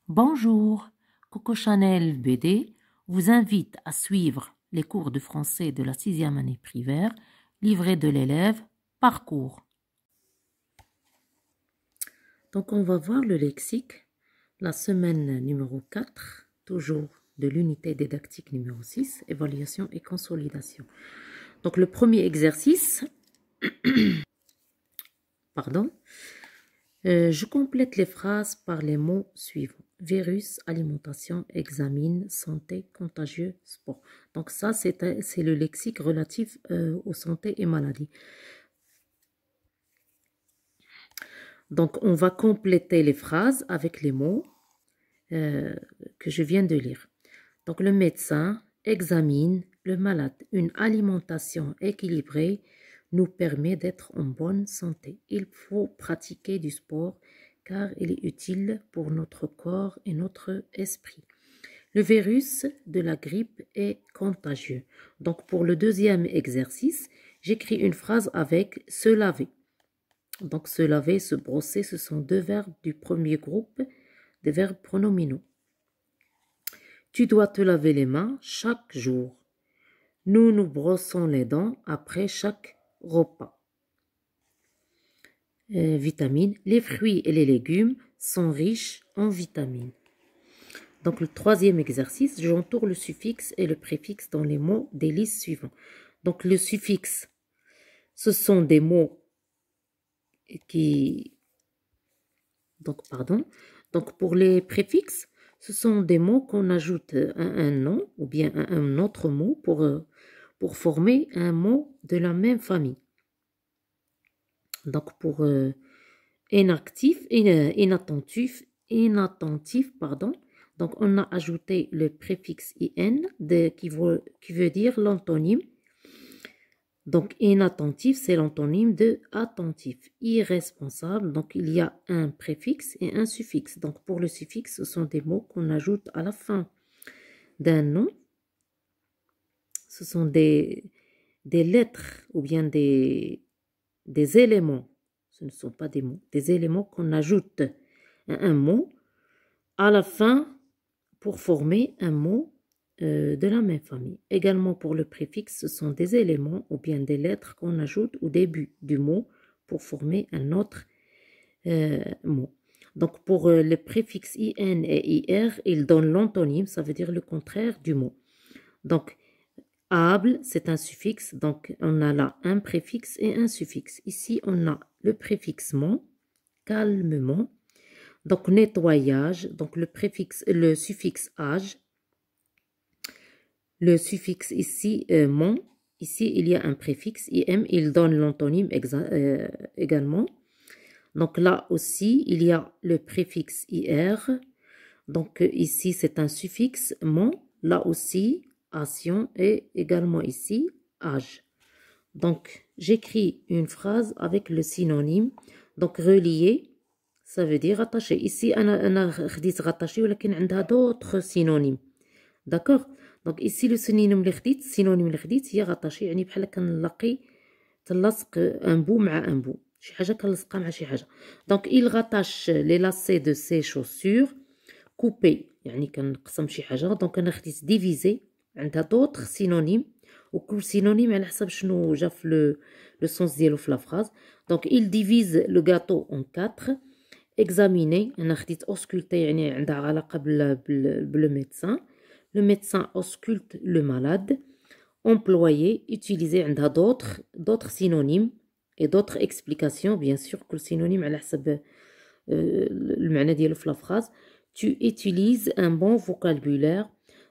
Bonjour, Coco Chanel BD vous invite à suivre les cours de français de la 6e année primaire, livret de l'élève, parcours. Donc on va voir le lexique, la semaine numéro 4, toujours de l'unité didactique numéro 6, évaluation et consolidation. Donc le premier exercice, pardon, je complète les phrases par les mots suivants. Virus, alimentation, examine, santé, contagieux, sport. Donc ça, c'est le lexique relatif aux santé et maladies. Donc on va compléter les phrases avec les mots que je viens de lire. Donc le médecin examine le malade. Une alimentation équilibrée nous permet d'être en bonne santé. Il faut pratiquer du sport car il est utile pour notre corps et notre esprit. Le virus de la grippe est contagieux. Donc pour le deuxième exercice, j'écris une phrase avec se laver. Donc se laver, se brosser, ce sont deux verbes du premier groupe des verbes pronominaux. Tu dois te laver les mains chaque jour. Nous nous brossons les dents après chaque repas. Vitamines. Les fruits et les légumes sont riches en vitamines. Donc le troisième exercice, j'entoure le suffixe et le préfixe dans les mots des listes suivantes. Donc le suffixe, ce sont des mots qui... Donc pour les préfixes, ce sont des mots qu'on ajoute à un nom ou bien à un autre mot pour former un mot de la même famille. Donc pour inactif, inattentif, donc on a ajouté le préfixe in qui veut dire l'antonyme. Donc inattentif, c'est l'antonyme de attentif. Irresponsable, donc il y a un préfixe et un suffixe. Donc pour le suffixe, ce sont des mots qu'on ajoute à la fin d'un nom. Ce sont des lettres ou bien des éléments. Ce ne sont pas des mots. Des éléments qu'on ajoute à un mot à la fin pour former un mot de la même famille. Également pour le préfixe, ce sont des éléments ou bien des lettres qu'on ajoute au début du mot pour former un autre mot. Donc pour le préfixe in et ir, ils donnent l'antonyme, ça veut dire le contraire du mot. Donc able, c'est un suffixe, donc on a là un préfixe et un suffixe. Ici, on a le préfixe mon, calmement. Donc nettoyage, donc le suffixe âge. Le suffixe ici, mon, ici il y a un préfixe, im, il donne l'antonyme également. Donc là aussi, il y a le préfixe ir. Donc ici, c'est un suffixe, mon. Là aussi, ation et également ici, âge. Donc, j'écris une phrase avec le synonyme. Donc, relié, ça veut dire attaché. Ici, أنا خديت rattaché ولكن عندها d'autres synonymes. D'accord? Donc ici le synonyme اللي خديت هي rattaché يعني بحال كنلاقي تلصق un bout مع un bout. شي حاجة كنلصقها مع شي حاجة. Donc il rattache les lacets de ses chaussures. Couper يعني كنقسم شي حاجة. Donc أنا خديت diviser عندها d'autres synonymes. وكل synonyme على حسب شنو جا في le sens ديالو في la phrase. Donc il divise le gâteau en 4. Examiner أنا خديت ausculter يعني عندها علاقة بل médecin. Le médecin ausculte le malade. Employer, utiliser عندها d'autres synonymes et d'autres explications. Bien sûr, كل synonyme على حسب المعنى ديالو في la phrase. Tu utilises un bon vocabulaire.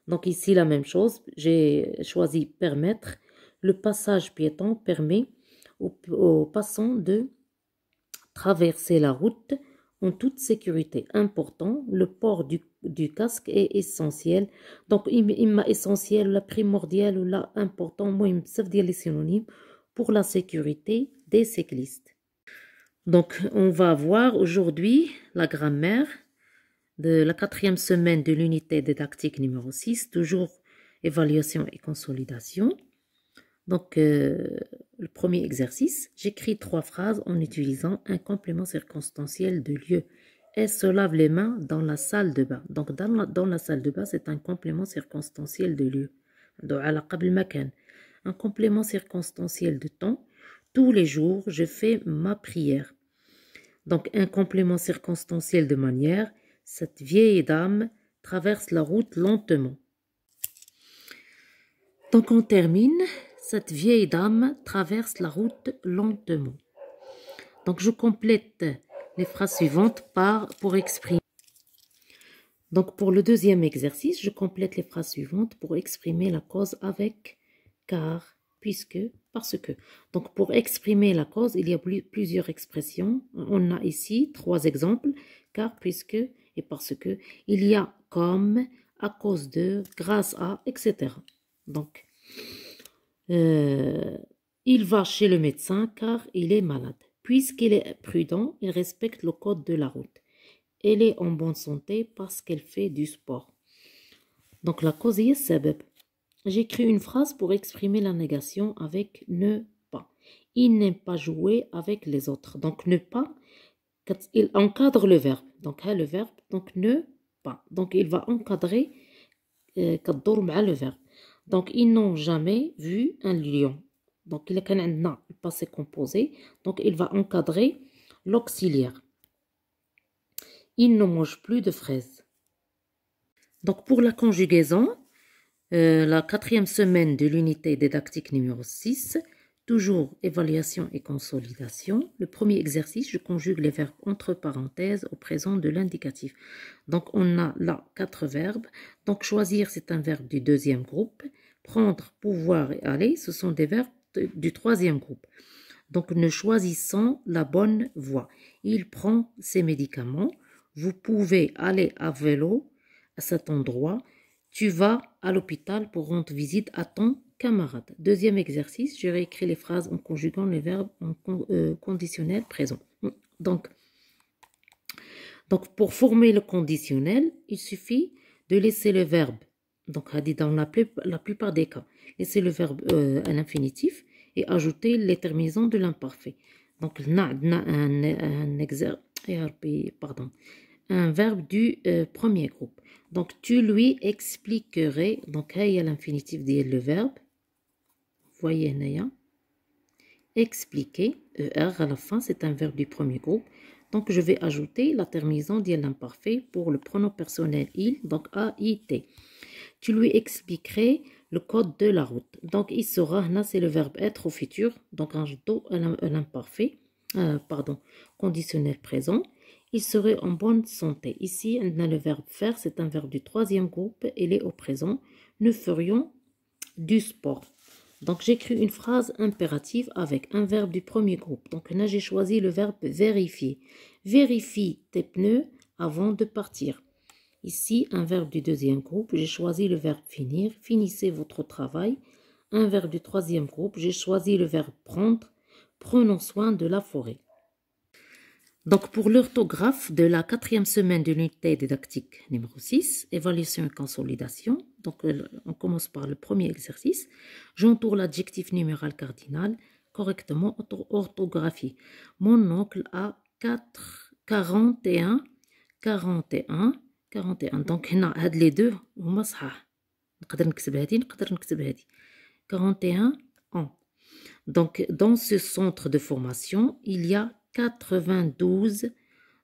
Donc ici, la même chose. J'ai choisi permettre. Le passage piéton permet aux passants de traverser la route en toute sécurité. Important, le port du casque est essentiel. Donc, il m'a essentiel, la primordial ou la important, moi, il me des synonymes pour la sécurité des cyclistes. Donc, on va voir aujourd'hui la grammaire de la 4e semaine de l'unité didactique numéro 6, toujours évaluation et consolidation. Donc, le premier exercice, j'écris 3 phrases en utilisant un complément circonstanciel de lieu. elle se lave les mains dans la salle de bain. Donc, dans la salle de bain, c'est un complément circonstanciel de lieu. Un complément circonstanciel de temps. Tous les jours, je fais ma prière. Donc, un complément circonstanciel de manière. Cette vieille dame traverse la route lentement. Donc, on termine. Cette vieille dame traverse la route lentement. Donc, je complète les phrases suivantes pour exprimer. Donc, pour le deuxième exercice, je complète les phrases suivantes pour exprimer la cause avec car, puisque, parce que. Donc, pour exprimer la cause, il y a plusieurs expressions. On a ici 3 exemples, car, puisque et parce que. Il y a comme, à cause de, grâce à, etc. Donc, il va chez le médecin car il est malade. Puisqu'il est prudent, il respecte le code de la route. Elle est en bonne santé parce qu'elle fait du sport. Donc la cause est sabab. J'écris une phrase pour exprimer la négation avec ne pas. Il n'aime pas jouer avec les autres. Donc ne pas, il encadre le verbe. Donc le verbe, donc ne pas. Donc il va encadrer le verbe. Donc ils n'ont jamais vu un lion. Donc il y a le passé composé. Donc il va encadrer l'auxiliaire. Il ne mange plus de fraises. Donc pour la conjugaison, la 4e semaine de l'unité didactique numéro 6, toujours évaluation et consolidation. Le premier exercice, je conjugue les verbes entre parenthèses au présent de l'indicatif. Donc on a là 4 verbes. Donc choisir, c'est un verbe du 2e groupe. Prendre, pouvoir et aller, ce sont des verbes du 3e groupe. Donc nous choisissons la bonne voie. Il prend ses médicaments. Vous pouvez aller à vélo à cet endroit. Tu vas à l'hôpital pour rendre visite à ton camarade. Deuxième exercice, je réécris les phrases en conjuguant les verbes en conditionnel présent. Donc, pour former le conditionnel, il suffit de laisser le verbe, donc dans la plupart des cas, laisser le verbe à l'infinitif et ajouter les terminaisons de l'imparfait. Donc, un verbe du premier groupe. Donc, tu lui expliquerais. Donc, il y a l'infinitif le verbe. Voyez, Naya. Expliquer. ER à la fin, c'est un verbe du premier groupe. Donc, je vais ajouter la terminaison de l'imparfait pour le pronom personnel il. Donc, A-I-T. Tu lui expliquerais le code de la route. Donc, il sera, là, c'est le verbe être au futur. Donc, ajoutons l'imparfait. Conditionnel présent. Il serait en bonne santé. Ici, on a le verbe faire, c'est un verbe du 3e groupe, il est au présent. Nous ferions du sport. Donc, j'écris une phrase impérative avec un verbe du premier groupe. Donc, là, j'ai choisi le verbe vérifier. Vérifie tes pneus avant de partir. Ici, un verbe du 2e groupe, j'ai choisi le verbe finir. Finissez votre travail. Un verbe du 3e groupe, j'ai choisi le verbe prendre. Prenons soin de la forêt. Donc, pour l'orthographe de la 4e semaine de l'unité didactique numéro 6, évaluation et consolidation. Donc, on commence par le premier exercice. J'entoure l'adjectif numéral cardinal correctement orthographié. Mon oncle a 41. Donc, هنا هاد les deux هما صحاح. نقدر نكتب هادي نقدر نكتب هادي. 41 ans. Donc, dans ce centre de formation, il y a 92.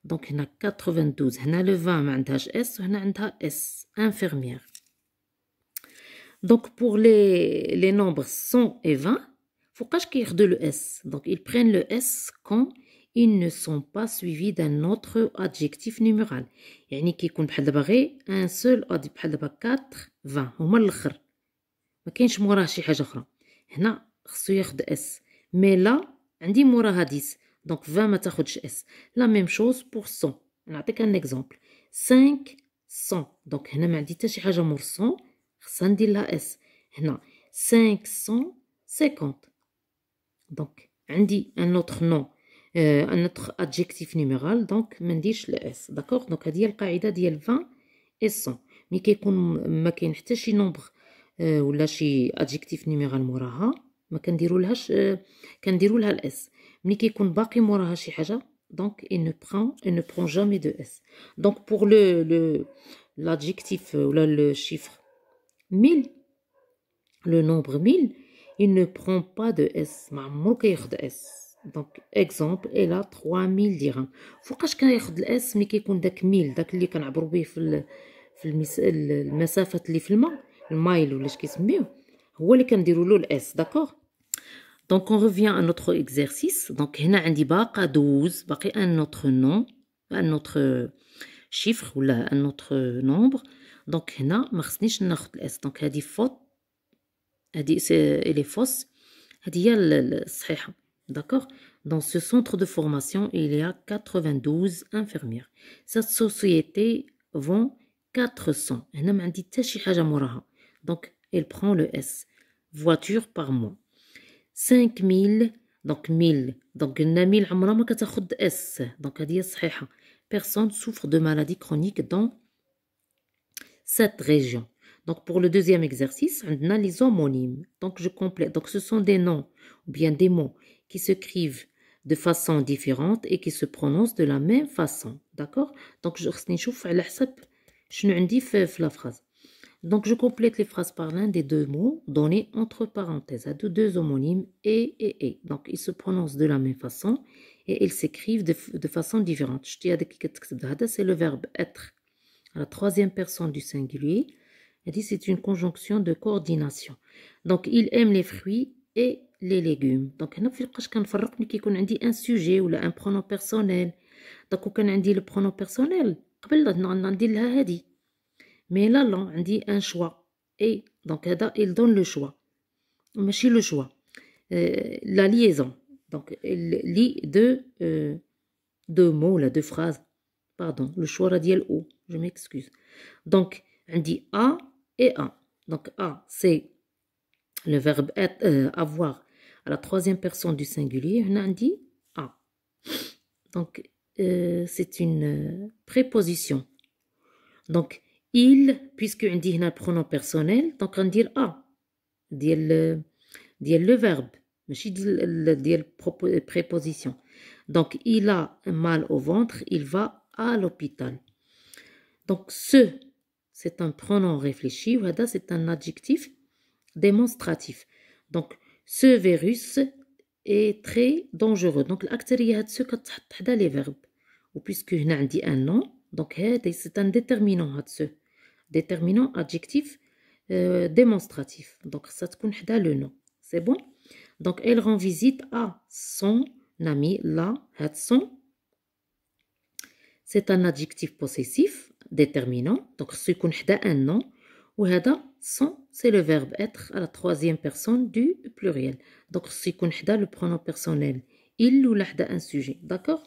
Donc, il y a 92. Il y a le 20, ما عندهاش S, وهنا عندها S, infirmière. Donc, pour les nombres 100 et 20, فوقاش كياخدوا le S. Donc, ils prennent le S quand ils ne sont pas suivis d'un autre adjectif numéral. يعني كيكون بحال دابا غير un seul بحال دابا 4 20 هما الاخر. ما كاينش موراه شي حاجه اخرى. هنا خصو ياخد S. Mais là, عندي موراها 10. Donc 20 ما تاخدش S. La même chose pour 100. نعطيك un exemple. 500. Donc هنا ما عندي حتى شي حاجه مور 100. خصها ندير لها S. هنا 550. Donc عندي un autre nom. un autre adjectif numéral. Donc ما نديرش ل S. D'accord. Donc هذه هي القاعده ديال 20 et 100. ملي كيكون ما كاين حتى شي نومبر ولا شي adjectif numéral موراها ما كنديرولهاش كنديروا لها الاس. ملي كيكون باقي موراها شي حاجه donc il ne prend jamais de S. Donc pour l'adjectif ou le chiffre 1000, le nombre 1000, il ne prend pas de S. ما عمرو كياخد S. Donc exemple, elle a 3000 dirhams. فوقاش كياخد الاس ملي كيكون داك 1000 داك اللي كنعبروا به المسافات اللي في المايل ولا اش كيسميوه هو اللي كنديروا له الاس. داكوغ. Donc on revient à notre exercice. Donc هنا عندي باقا 12 باقي un autre nom, un autre chiffre ولا un autre nombre. Donc هنا ما خصنيش ناخذ الاس. Donc هذه فوت، هذه elle est fausse، هذه هي الصحيحة. D'accord. Dans ce centre de formation, il y a 92 infirmières. Cette société vend 400. هنا ما عندي حتى شي حاجة موراها. Donc elle prend le S. Voiture par mois. 5000. Donc 1000. Donc قلنا 1000 عمرها ما كتاخد S. Donc هذه هي الصحيحة. Personne souffre de maladie chronique dans cette région. Donc pour le deuxième exercice, on a les homonymes. Donc je complète. Donc ce sont des noms ou bien des mots qui s'écrivent de façon différente et qui se prononcent de la même façon. D'accord. Donc je نشوف على حسب شنو عندي في la phrase. Donc je complète les phrases par l'un des deux mots donnés entre parenthèses à deux homonymes et. Donc ils se prononcent de la même façon et ils s'écrivent de façon différente. C'est le verbe être à la troisième personne du singulier. Elle dit c'est une conjonction de coordination. Donc il aime les fruits et les légumes. Donc هنا فاش كنفرق ملي كيكون عندي un sujet ولا un pronom personnel. Donc وكان عندي le pronom personnel قبل ندير لها هذه. Mais là عندي un choix. Et donc هذا il donne le choix. ماشي le choix. La liaison. Donc il lit deux mots là, deux phrases. Pardon, le choix radial O. Je m'excuse. Donc on dit A et A. Donc A, c'est le verbe être, avoir à la troisième personne du singulier. On dit A. Donc c'est une préposition. Donc il, puisque on dit un pronom personnel, donc on dit A. Dit le verbe. ماشي ديال préposition. Donc il a mal au ventre, il va à l'hôpital. Donc ce, c'est un pronom réfléchi, ou c'est un adjectif démonstratif. Donc ce virus est très dangereux. Donc الأكثرية هاد ce كتحط حدا les verbes. Ou puisque هنا عندي un nom, donc c'est un déterminant هاد ce. Déterminant adjectif démonstratif. Donc ça تكون حدا le nom. C'est bon? Donc elle rend visite à son ami là, had son. C'est un adjectif possessif déterminant. Donc ce qu'on a un nom. Ou hada son, c'est le verbe être à la troisième personne du pluriel. Donc ce qu'on a le pronom personnel. Il ou l'hada un sujet. D'accord?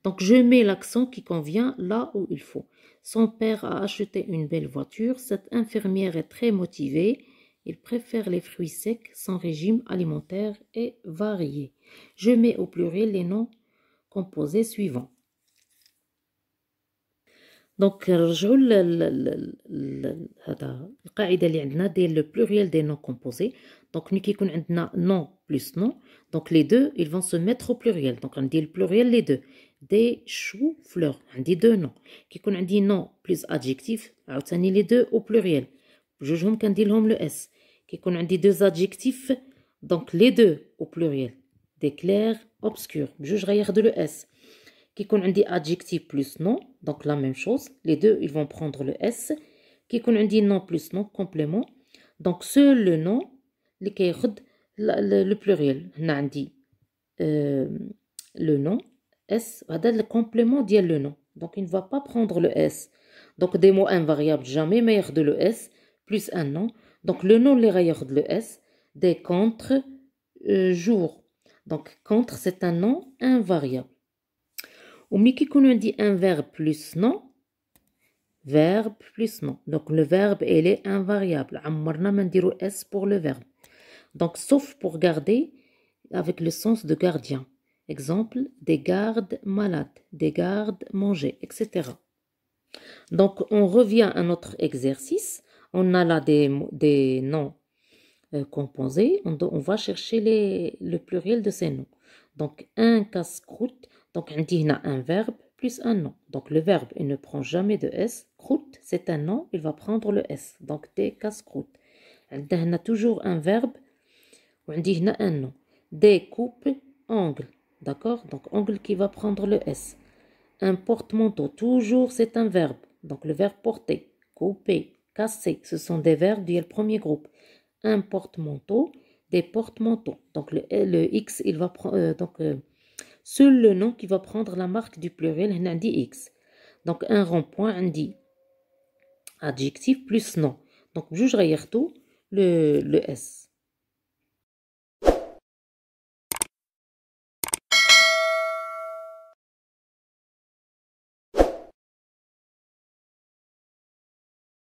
Donc je mets l'accent qui convient là où il faut. Son père a acheté une belle voiture. Cette infirmière est très motivée. Il préfère les fruits secs. Son régime alimentaire est varié. Je mets au pluriel les noms composés suivants. Donc نرجعوا هذا القاعده اللي عندنا ديال le pluriel des noms composés. Donc ملي كيكون عندنا nom plus nom, donc les deux ils vont se mettre au pluriel. Donc غندير le pluriel les deux. Des choux fleurs, عندي deux noms. كيكون عندي nom plus adjectif عاوتاني les deux au pluriel. بجوجهم كندير لهم le s. كيكون عندي deux adjectifs, donc les deux au pluriel. Des clairs obscurs بجوج غياخدوا le s. Qui qu'on dit adjectif plus nom, donc la même chose. Les deux, ils vont prendre le S. Qui qu'on dit nom plus nom, complément. Donc seul le nom, le pluriel. On a dit le nom, S, va donner le complément dit le nom. Donc il ne va pas prendre le S. Donc des mots invariables, jamais meilleur de le S, plus un nom. Donc le nom, les rayures de le S. Des contre jours. Donc contre, c'est un nom invariable. Ou ملي كيكون عندي un verbe plus nom, verbe plus nom. Donc le verbe il est invariable. عمرنا ما نديرو s pour le verbe. Donc sauf pour garder avec le sens de gardien. Exemple, des gardes malades, des gardes manger, etc. Donc on revient à notre exercice. On a là des noms composés. On va chercher le pluriel de ces noms. Donc, un casse-croûte. Donc, on dit un verbe plus un nom. Donc, le verbe, il ne prend jamais de S. Croûte, c'est un nom, il va prendre le S. Donc, des casse-croûtes. On a toujours un verbe. On dit un nom. Des coupes-ongles. D'accord? Donc, ongle qui va prendre le S. Un porte-manteau. Toujours, c'est un verbe. Donc, le verbe porter. Couper. Casser. Ce sont des verbes du premier groupe. Un porte-manteau. Des porte-manteaux. Donc, le X, il va prendre... seul le nom qui va prendre la marque du pluriel, on dit X. Donc, un rond-point, on dit adjectif plus nom. Donc, je tout le S.